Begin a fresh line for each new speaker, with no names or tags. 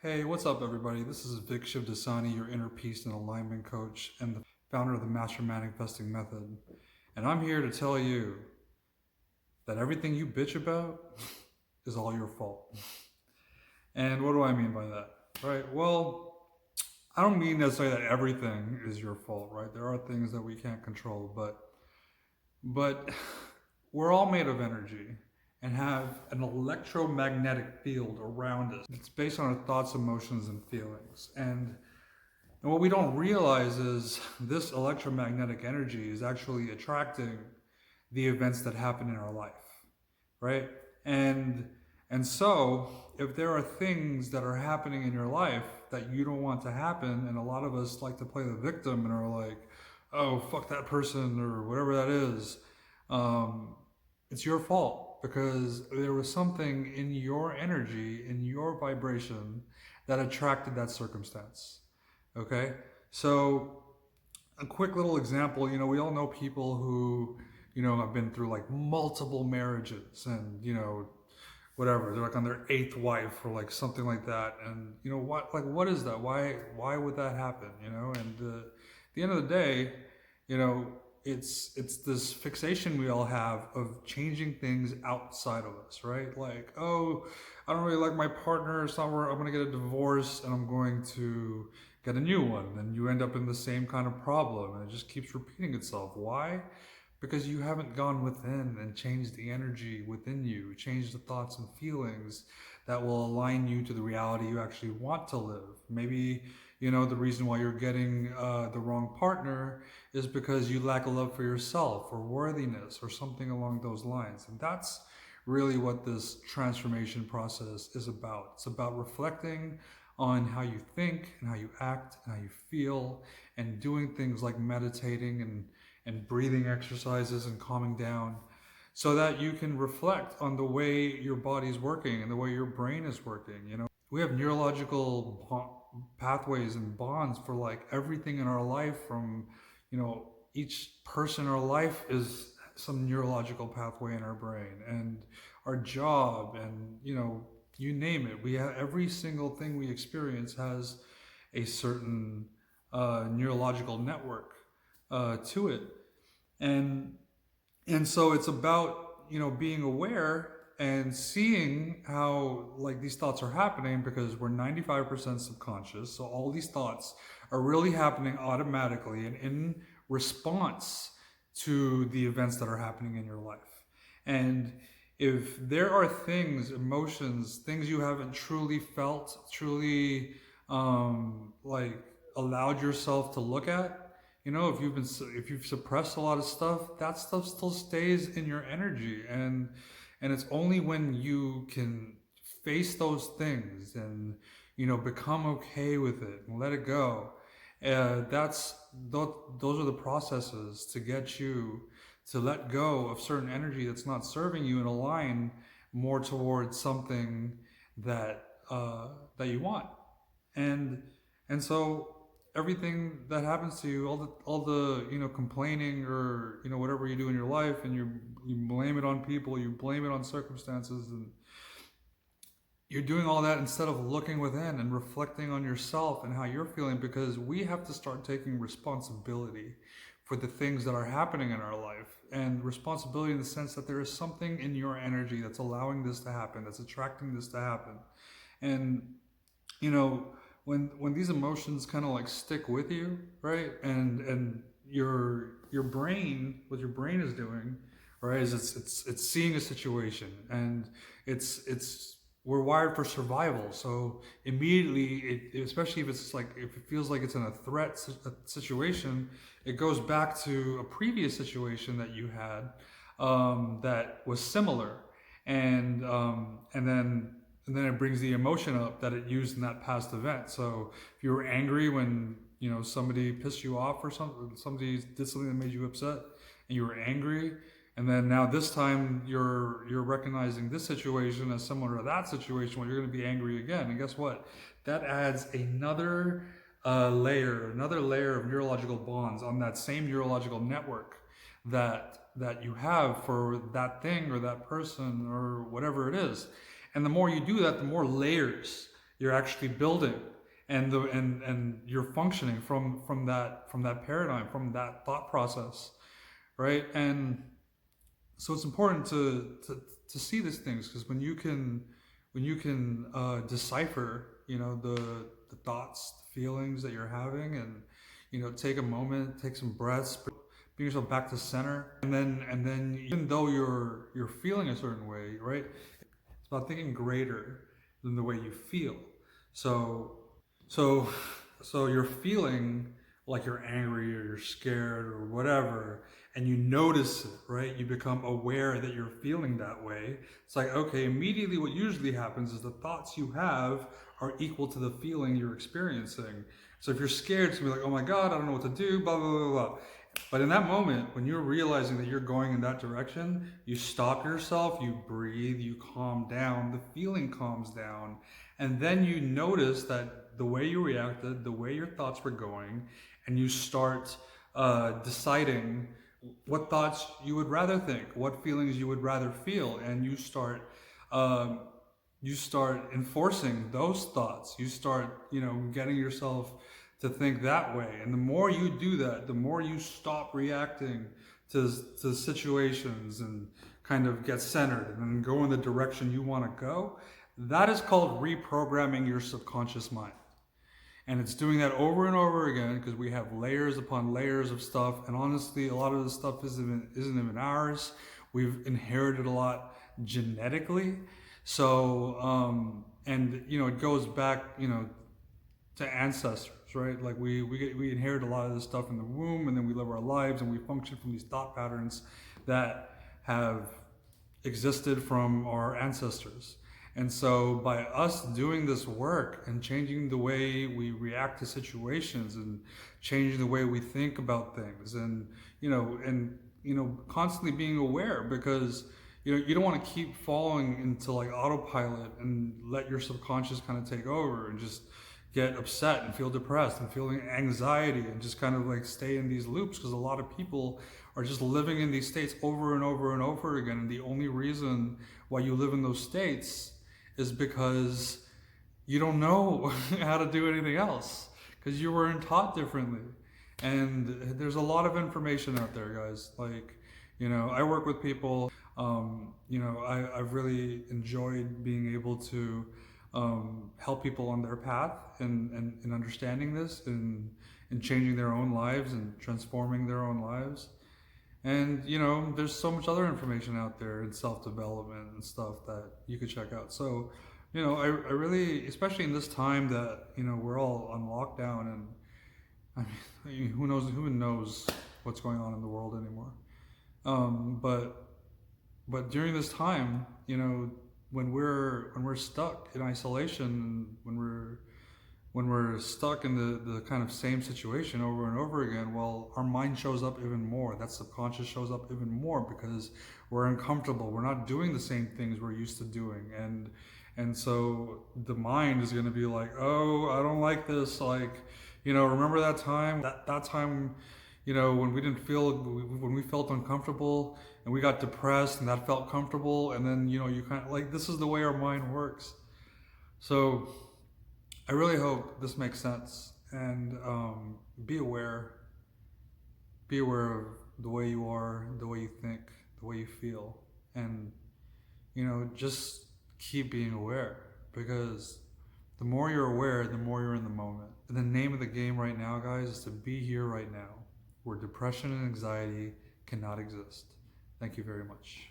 Hey, what's up, everybody? This is Vic Shivdasani, your inner peace and alignment coach and the founder of the Master Manifesting Method. And I'm here to tell you that everything you bitch about is all your fault. And what do I mean by that? Right? Well, I don't mean necessarily that everything is your fault, right? There are things that we can't control, but we're all made of energy and have an electromagnetic field around us. It's based on our thoughts, emotions, and feelings. And what we don't realize is this electromagnetic energy is actually attracting the events that happen in our life, right? And and so if there are things that are happening in your life that you don't want to happen, and a lot of us like to play the victim and are like, oh, fuck that person or whatever that is, um, it's your fault because there was something in your energy, in your vibration that attracted that circumstance. Okay? So, a quick little example, we all know people who, have been through like multiple marriages and, whatever, they're like on their eighth wife or like something like that. And, what is that? Why would that happen? And at the end of the day, you know, it's this fixation we all have of changing things outside of us, right? Like, oh, I don't really like my partner, so I'm going to get a divorce and I'm going to get a new one. And you end up in the same kind of problem and it just keeps repeating itself. Why? Because you haven't gone within and changed the energy within you, changed the thoughts and feelings that will align you to the reality you actually want to live. Maybe, the reason why you're getting the wrong partner is because you lack a love for yourself or worthiness or something along those lines. And that's really what this transformation process is about. It's about reflecting on how you think and how you act and how you feel and doing things like meditating and breathing exercises and calming down so that you can reflect on the way your body's working and the way your brain is working. We have neurological pathways and bonds for like everything in our life from, each person in our life is some neurological pathway in our brain and our job and, you name it. We have every single thing we experience has a certain neurological network to it, and and so it's about being aware and seeing how like these thoughts are happening because we're 95% subconscious, so all these thoughts are really happening automatically and in response to the events that are happening in your life. And if there are things, emotions, things you haven't truly felt, truly like allowed yourself to look at, if you've suppressed a lot of stuff, that stuff still stays in your energy, and it's only when you can face those things and become okay with it and let it go. Those are the processes to get you to let go of certain energy that's not serving you and align more towards something that that you want. And and so everything that happens to you, all the complaining or whatever you do in your life, and you blame it on people, you blame it on circumstances, and you're doing all that instead of looking within and reflecting on yourself and how you're feeling, because we have to start taking responsibility for the things that are happening in our life, and responsibility in the sense that there is something in your energy that's allowing this to happen, that's attracting this to happen. And you know when these emotions kind of like stick with you, right? And your brain, what your brain is doing, right, is it's seeing a situation, and it's we're wired for survival. So immediately, especially if it feels like it's in a situation, it goes back to a previous situation that you had that was similar, and and then it brings the emotion up that it used in that past event. So if you were angry when somebody pissed you off or somebody did something that made you upset, and you were angry, and then now this time you're recognizing this situation as similar to that situation where you're going to be angry again. And guess what? That adds another layer of neurological bonds on that same neurological network that you have for that thing or that person or whatever it is. And the more you do that, the more layers you're actually building, and you're functioning from that paradigm, from that thought process, right? And so it's important to see these things, because when you can decipher, the thoughts, the feelings that you're having, and take a moment, take some breaths, bring yourself back to center, and then even though you're feeling a certain way, right? It's about thinking greater than the way you feel. So so so you're feeling like you're angry or you're scared or whatever, and you notice it, right? You become aware that you're feeling that way. It's like, okay, immediately what usually happens is the thoughts you have are equal to the feeling you're experiencing. So if you're scared, it's gonna be like, oh my God, I don't know what to do, blah, blah, blah, blah. But in that moment, when you're realizing that you're going in that direction, you stop yourself, you breathe, you calm down, the feeling calms down, and then you notice that the way you reacted, the way your thoughts were going, and you start deciding what thoughts you would rather think, what feelings you would rather feel, and um, you start enforcing those thoughts. You start, getting yourself to think that way. And the more you do that, the more you stop reacting to situations and kind of get centered and then go in the direction you want to go. That is called reprogramming your subconscious mind. And it's doing that over and over again, because we have layers upon layers of stuff. And honestly, a lot of this stuff isn't even ours. We've inherited a lot genetically. So, and it goes back, to ancestors, right? Like we inherit a lot of this stuff in the womb, and then we live our lives, and we function from these thought patterns that have existed from our ancestors. And so by us doing this work and changing the way we react to situations and changing the way we think about things, and constantly being aware, because you don't want to keep falling into like autopilot and let your subconscious kind of take over and just get upset and feel depressed and feeling anxiety and just kind of like stay in these loops, because a lot of people are just living in these states over and over and over again. And the only reason why you live in those states is because you don't know how to do anything else, because you weren't taught differently. And there's a lot of information out there, guys. Like, I work with people. I've really enjoyed being able to help people on their path and understanding this and changing their own lives and transforming their own lives. And there's so much other information out there in self-development and stuff that you could check out. So I really, especially in this time that we're all on lockdown, and I mean, who knows what's going on in the world anymore. But during this time, when we're stuck in isolation, when we're stuck in the kind of same situation over and over again, well, our mind shows up even more. That subconscious shows up even more, because we're uncomfortable. We're not doing the same things we're used to doing. And so the mind is going to be like, oh, I don't like this. Like, remember that time, that time, when when we felt uncomfortable and we got depressed, and that felt comfortable. And then, you kind of like, this is the way our mind works. So I really hope this makes sense. And be aware of the way you are, the way you think, the way you feel. And just keep being aware, because the more you're aware, the more you're in the moment. And the name of the game right now, guys, is to be here right now, where depression and anxiety cannot exist. Thank you very much.